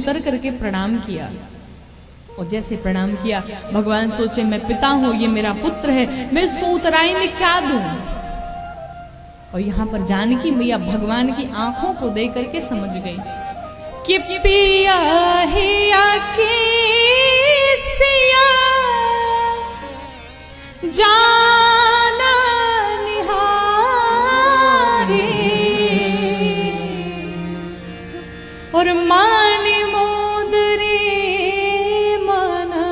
उतर करके प्रणाम किया। और जैसे प्रणाम किया, भगवान सोचे मैं पिता हूं, ये मेरा पुत्र है, मैं इसको उतराई में क्या दूं। और यहाँ पर जानकी मैया भगवान की आंखों को देख करके समझ गई कि पिया हिया की सिया जाना निहारी और मानी मोदरी माना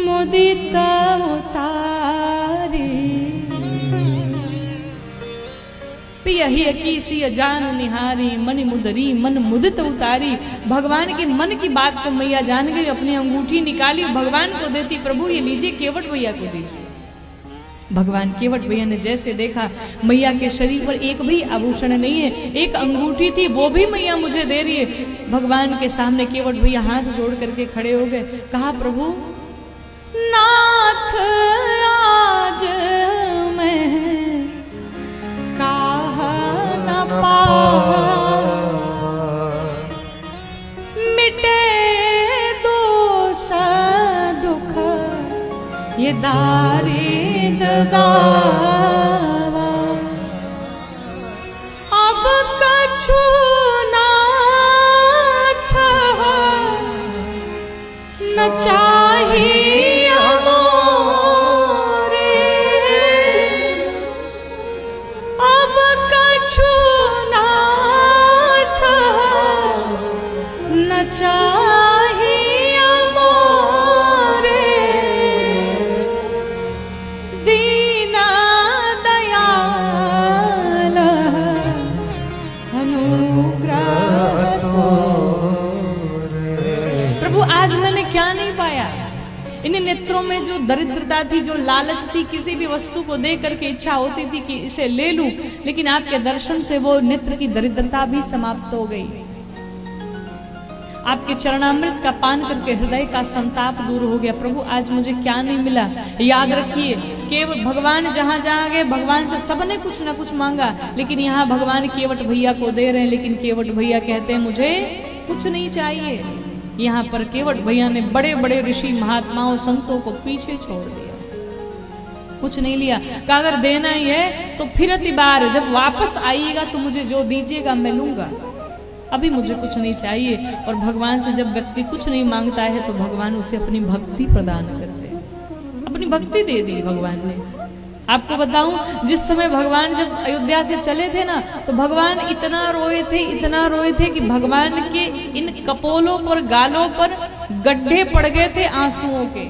मुदिता उतारी। पिया हिया की सिया जान निहारी मनि मुदरी मन मुदित उतारी। भगवान के मन की बात को मैया जान गई, अपनी अंगूठी निकाली, भगवान को देती, प्रभु ये लीजिए केवट भैया को दीजिए। भगवान केवट भैया ने जैसे देखा मैया के शरीर पर एक भी आभूषण नहीं है, एक अंगूठी थी वो भी मैया मुझे दे रही है। भगवान के सामने केवट भैया हाथ जोड़ करके खड़े हो गए, कहा प्रभु नाथ आज मैं कहा न पावा मिटे दोष दुख ये दारिद दावा। अब कछु नाथ न चाहिए मोरे, अब कछु नाथ न चाहिए मोरे, दीना दयाल अनुग्रह तोरे। प्रभु आज मैंने क्या नहीं पाया, इन नेत्रों में जो दरिद्रता थी, जो लालच थी, किसी भी वस्तु को देख करके इच्छा होती थी कि इसे ले लूं, लेकिन आपके दर्शन से वो नेत्र की दरिद्रता भी समाप्त हो गई। आपके चरणामृत का पान करके हृदय का संताप दूर हो गया। प्रभु आज मुझे क्या नहीं मिला। याद रखिए केवल भगवान जहां जहां गए भगवान से सबने कुछ ना कुछ मांगा, लेकिन यहाँ भगवान केवट भैया को दे रहे हैं, लेकिन केवट भैया कहते हैं मुझे कुछ नहीं चाहिए। यहाँ पर केवट भैया ने बड़े बड़े ऋषि महात्माओं संतों को पीछे छोड़ दिया, कुछ नहीं लिया। कहा अगर देना ही है तो फिर बार जब वापस आइएगा तो मुझे जो दीजिएगा मैं लूंगा, अभी मुझे कुछ नहीं चाहिए। और भगवान से जब व्यक्ति कुछ नहीं मांगता है तो भगवान उसे अपनी भक्ति प्रदान करते हैं। अपनी भक्ति दे दी भगवान ने। आपको बताऊं, जिस समय भगवान जब अयोध्या से चले थे ना, तो भगवान इतना रोए थे कि भगवान के इन कपोलों पर गालों पर गड्ढे पड़ गए थे आंसुओं के।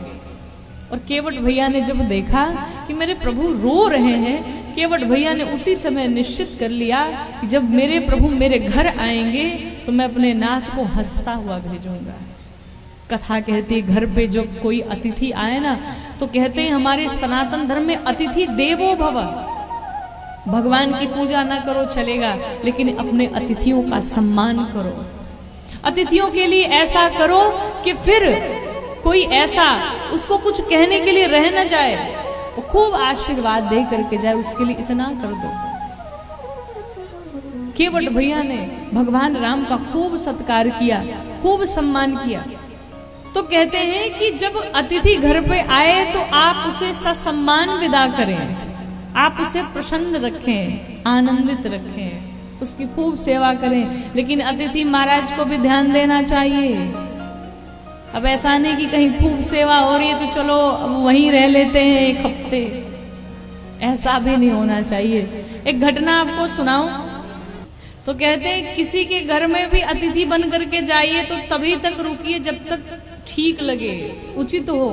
और केवट भैया ने जब देखा कि मेरे प्रभु रो रहे हैं, केवट भैया ने उसी समय निश्चित कर लिया कि जब मेरे प्रभु मेरे घर आएंगे तो मैं अपने नाथ को हंसता हुआ भेजूंगा। कथा कहती है घर पे जब कोई अतिथि आए ना तो कहते हैं हमारे सनातन धर्म में अतिथि देवो भव। भगवान की पूजा ना करो चलेगा, लेकिन अपने अतिथियों का सम्मान करो। अतिथियों के लिए ऐसा करो कि फिर कोई ऐसा उसको कुछ कहने के लिए रह न जाए, वो खूब आशीर्वाद दे करके जाए, उसके लिए इतना कर दो। केवट भैया ने भगवान राम का खूब सत्कार किया, खूब सम्मान किया। तो कहते हैं कि जब अतिथि घर पे आए तो आप उसे ससम्मान विदा करें, आप उसे प्रसन्न रखें, आनंदित रखें, उसकी खूब सेवा करें। लेकिन अतिथि महाराज को भी ध्यान देना चाहिए। अब ऐसा नहीं कि कहीं खूब सेवा हो रही है तो चलो अब वहीं रह लेते हैं एक हफ्ते, ऐसा भी नहीं होना चाहिए। एक घटना आपको सुनाऊं तो कहते हैं किसी के घर में भी अतिथि बन करके जाइए तो तभी तक रुकिए जब तक ठीक लगे, उचित हो।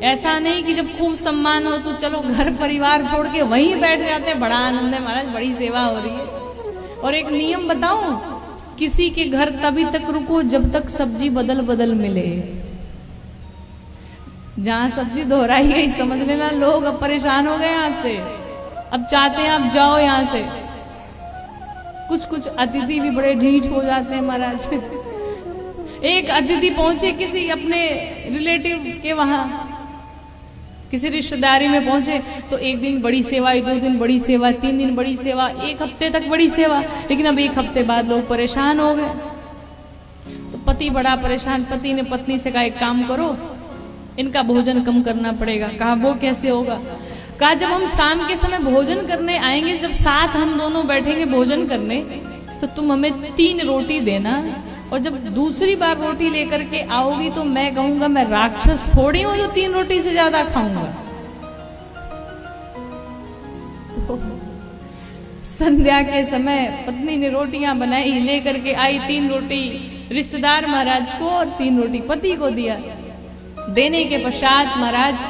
ऐसा नहीं कि जब खूब सम्मान हो तो चलो घर परिवार छोड़ के वहीं बैठ जाते हैं, बड़ा आनंद है महाराज, बड़ी सेवा हो रही है। और एक नियम बताऊं, किसी के घर तभी तक रुको जब तक सब्जी बदल बदल मिले। जहां सब्जी दोहराई गई समझ लेना लोग अब परेशान हो गए आपसे, अब चाहते हैं आप जाओ यहां से। कुछ कुछ अतिथि भी बड़े ढीठ हो जाते हैं महाराज। एक अतिथि पहुंचे किसी अपने रिलेटिव के वहां, किसी रिश्तेदारी में पहुंचे तो एक दिन बड़ी सेवा, 2 दिन बड़ी सेवा, 3 दिन बड़ी सेवा, 1 हफ्ते तक बड़ी सेवा। लेकिन अब 1 हफ्ते बाद लोग परेशान हो गए। पति बड़ा परेशान। पति ने पत्नी से कहा एक काम करो, इनका भोजन कम करना पड़ेगा। कहा वो कैसे होगा? कहा जब हम शाम के समय भोजन करने आएंगे, जब साथ हम दोनों बैठेंगे भोजन करने, तो तुम हमें 3 रोटी देना, और जब दूसरी बार रोटी लेकर के आओगी तो मैं कहूंगा मैं राक्षस थोड़ी हूं जो 3 रोटी से ज्यादा खाऊंगा। तो संध्या के समय पत्नी ने रोटियां बनाई, लेकर के आई 3 रोटी रिश्तेदार महाराज को और 3 रोटी पति को दिया। देने के पश्चात महाराज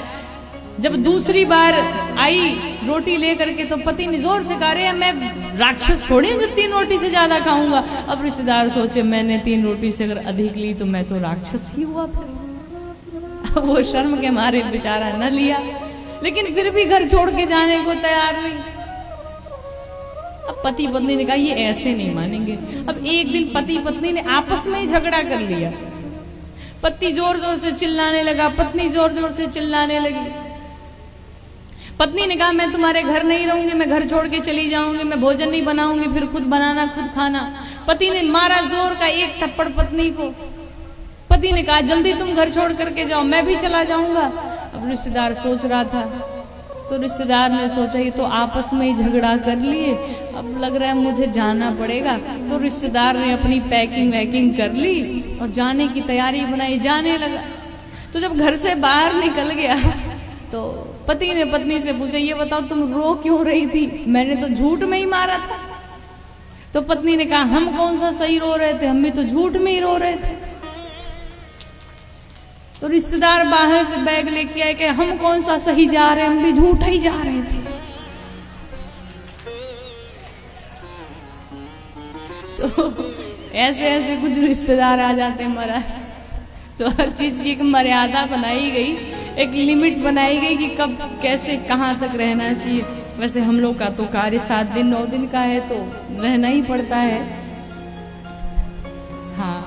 जब दूसरी बार आई रोटी लेकर के, तो पति ने जोर से कहा रहे मैं राक्षस थोड़ी हूं जो 3 रोटी से ज्यादा खाऊंगा। अब रिश्तेदार सोचे मैंने 3 रोटी से अगर अधिक ली तो मैं तो राक्षस ही हुआ। फिर वो शर्म के मारे बेचारा न लिया, लेकिन फिर भी घर छोड़ के जाने को तैयार नहीं। अब पति पत्नी ने कहा ये ऐसे नहीं मानेंगे। अब एक दिन पति पत्नी ने आपस में ही झगड़ा कर लिया। पति जोर जोर से चिल्लाने लगा, पत्नी जोर जोर से चिल्लाने लगी। पत्नी ने कहा मैं तुम्हारे घर नहीं रहूंगी, मैं घर छोड़ के चली जाऊंगी, मैं भोजन नहीं बनाऊंगी, फिर खुद बनाना खुद खाना। पति ने मारा जोर का एक थप्पड़ पत्नी को। पति ने कहा जल्दी तुम घर छोड़ करके जाओ, मैं भी चला जाऊंगा। अब रिश्तेदार सोच रहा था, तो रिश्तेदार ने सोचा ये तो आपस में ही झगड़ा कर लिए, अब लग रहा है मुझे जाना पड़ेगा। तो रिश्तेदार ने अपनी पैकिंग वैकिंग कर ली और जाने की तैयारी बनाई, जाने लगा। तो जब घर से बाहर निकल गया तो पति ने पत्नी से पूछा ये बताओ तुम रो क्यों रही थी? मैंने तो झूठ में ही मारा था। तो पत्नी ने कहा हम कौन सा सही रो रहे थे, हम भी तो झूठ में ही रो रहे थे। तो रिश्तेदार बाहर से बैग लेके आए कि हम कौन सा सही जा रहे हैं, हम भी झूठ ही जा रहे थे। तो ऐसे ऐसे कुछ रिश्तेदार आ जाते हैं महाराज। तो हर चीज की एक मर्यादा बनाई गई, एक लिमिट बनाई गई कि कब कैसे कहाँ तक रहना चाहिए। वैसे हम लोग का तो कार्य 7 दिन 9 दिन का है, तो रहना ही पड़ता है। हाँ,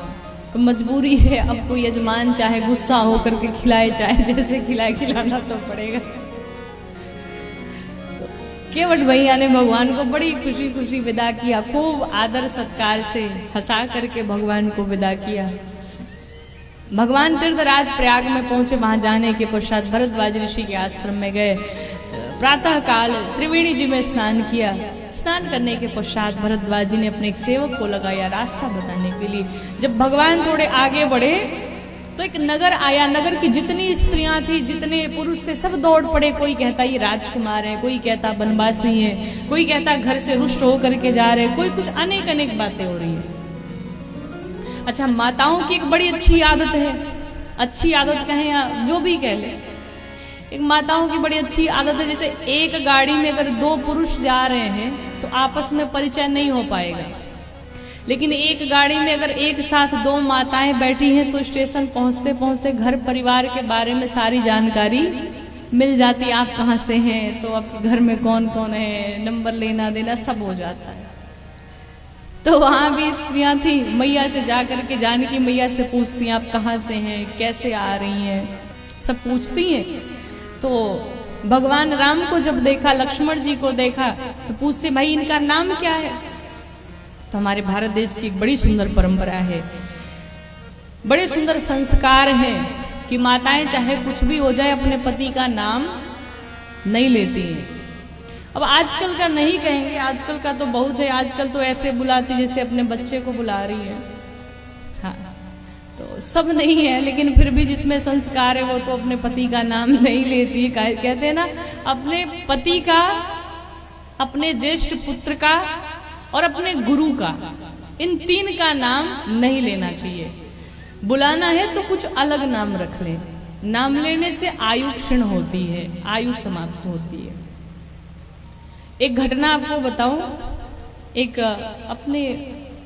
तो मजबूरी है। अब कोई यजमान चाहे गुस्सा हो करके खिलाए, चाहे जैसे खिलाए, खिलाना तो पड़ेगा। तो केवट भैया ने भगवान को बड़ी खुशी खुशी विदा किया, खूब आदर सत्कार से हंसा करके भगवान को विदा किया। भगवान तीर्थराज प्रयाग में पहुंचे। वहां जाने के पश्चात भरद्वाज ऋषि के आश्रम में गए। प्रातः काल त्रिवेणी जी में स्नान किया। स्नान करने के पश्चात भरद्वाज जी ने अपने एक सेवक को लगाया रास्ता बताने के लिए। जब भगवान थोड़े आगे बढ़े तो एक नगर आया। नगर की जितनी स्त्रियां थी, जितने पुरुष थे, सब दौड़ पड़े। कोई कहता ये राजकुमार है, कोई कहता वनवासी है, कोई कहता घर से रुष्ट होकर के जा रहे, कोई कुछ अनेक अनेक बातें हो रही है। अच्छा, माताओं की एक बड़ी अच्छी आदत है, अच्छी आदत कहें या जो भी कह ले, एक माताओं की बड़ी अच्छी आदत है। जैसे एक गाड़ी में अगर 2 पुरुष जा रहे हैं तो आपस में परिचय नहीं हो पाएगा, लेकिन एक गाड़ी में अगर एक साथ 2 माताएं बैठी हैं तो स्टेशन पहुंचते पहुंचते घर परिवार के बारे में सारी जानकारी मिल जाती। आप कहाँ से हैं, तो आपके घर में कौन कौन है, नंबर लेना देना सब हो जाता है। तो वहां भी स्त्रियां थी, मैया से जा करके जानकी मैया से पूछती हैं आप कहाँ से हैं, कैसे आ रही हैं, सब पूछती हैं। तो भगवान राम को जब देखा, लक्ष्मण जी को देखा, तो पूछते भाई इनका नाम क्या है। तो हमारे भारत देश की एक बड़ी सुंदर परंपरा है, बड़े सुंदर संस्कार हैं कि माताएं चाहे कुछ भी हो जाए अपने पति का नाम नहीं लेती हैं। अब आजकल का नहीं कहेंगे, आजकल का तो बहुत है। आजकल तो ऐसे बुलाती जैसे अपने बच्चे को बुला रही है। हाँ, तो सब नहीं है, लेकिन फिर भी जिसमें संस्कार है वो तो अपने पति का नाम नहीं लेती है। कहते हैं ना, अपने पति का, अपने ज्येष्ठ पुत्र का और अपने गुरु का, इन 3 का नाम नहीं लेना चाहिए। बुलाना है तो कुछ अलग नाम रख ले। नाम लेने से आयु क्षीण होती है, आयु समाप्त होती है। एक घटना आपको बताऊं, एक अपने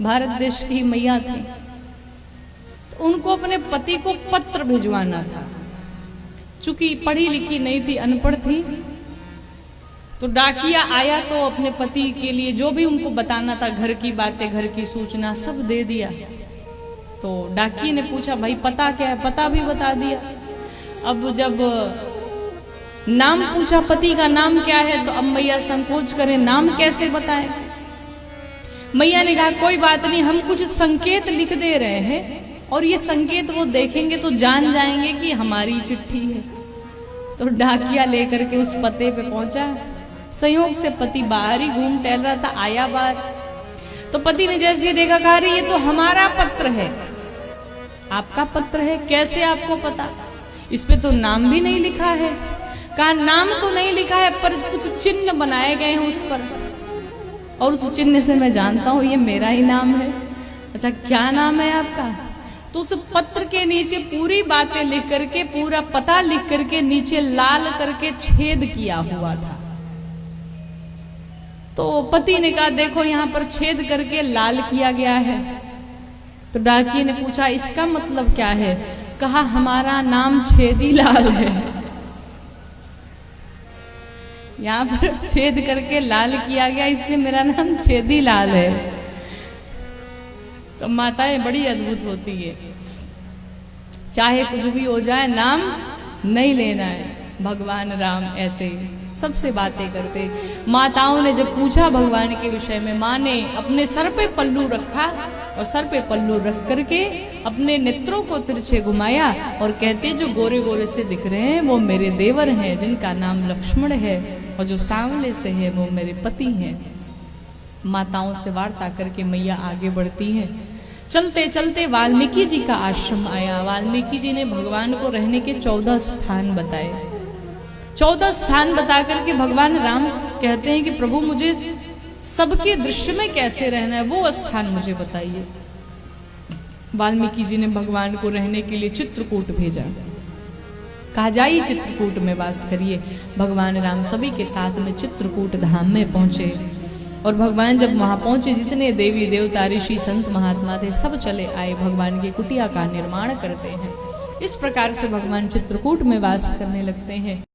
भारत देश की मैया थी, तो उनको अपने पति को पत्र भिजवाना था। चूंकि पढ़ी लिखी नहीं थी, अनपढ़ थी, तो डाकिया आया तो अपने पति के लिए जो भी उनको बताना था, घर की बातें, घर की सूचना सब दे दिया। तो डाकिये ने पूछा भाई पता क्या है, पता भी बता दिया। अब जब नाम पूछा पति का नाम क्या है, तो अब मैया संकोच करें नाम कैसे बताएं। मैया ने कहा कोई बात नहीं, हम कुछ संकेत लिख दे रहे हैं, और ये संकेत वो देखेंगे तो जान जाएंगे कि हमारी चिट्ठी है। तो डाकिया लेकर के उस पते पे पहुंचा। संयोग से पति बाहर ही घूम टहल रहा था, आया बाहर। तो पति ने जैसे ये देखा, कहा अरे ये तो हमारा पत्र है। आपका पत्र है? कैसे आपको पता? इस पे तो नाम भी नहीं लिखा है। कहा नाम तो नहीं लिखा है पर कुछ चिन्ह बनाए गए हैं उस पर, और उस चिन्ह से मैं जानता हूं ये मेरा ही नाम है। अच्छा क्या नाम है आपका? तो उस पत्र के नीचे पूरी बातें लिख करके, पूरा पता लिख करके नीचे लाल करके छेद किया हुआ था। तो पति ने कहा देखो यहां पर छेद करके लाल किया गया है। तो डाकिये ने पूछा इसका मतलब क्या है? कहा हमारा नाम छेदी लाल है। यहाँ पर छेद करके लाल किया गया इसलिए मेरा नाम छेदी लाल है। तो माताएं बड़ी अद्भुत होती है, चाहे कुछ भी हो जाए नाम नहीं लेना है। भगवान राम ऐसे ही सबसे बातें करते। माताओं ने जब पूछा भगवान के विषय में, माँ ने अपने सर पे पल्लू रखा और सर पे पल्लू रख करके अपने नेत्रों को तिरछे घुमाया और कहते जो गोरे गोरे से दिख रहे हैं वो मेरे देवर हैं, जिनका नाम लक्ष्मण है, और जो सांवले से है वो मेरे पति हैं। माताओं से वार्ता करके मैया आगे बढ़ती हैं। चलते चलते वाल्मीकि जी का आश्रम आया। वाल्मीकि जी ने भगवान को रहने के 14 स्थान बताए। 14 स्थान बता करके भगवान राम कहते हैं कि प्रभु मुझे सबके दृश्य में कैसे रहना है, वो स्थान मुझे बताइए। वाल्मीकि जी ने भगवान को रहने के लिए चित्रकूट भेजा। कहा जाइए चित्रकूट में वास करिए। भगवान राम सभी के साथ में चित्रकूट धाम में पहुंचे। और भगवान जब वहां पहुंचे, जितने देवी देवता ऋषि संत महात्मा थे सब चले आए, भगवान की कुटिया का निर्माण करते हैं। इस प्रकार से भगवान चित्रकूट में वास करने लगते हैं।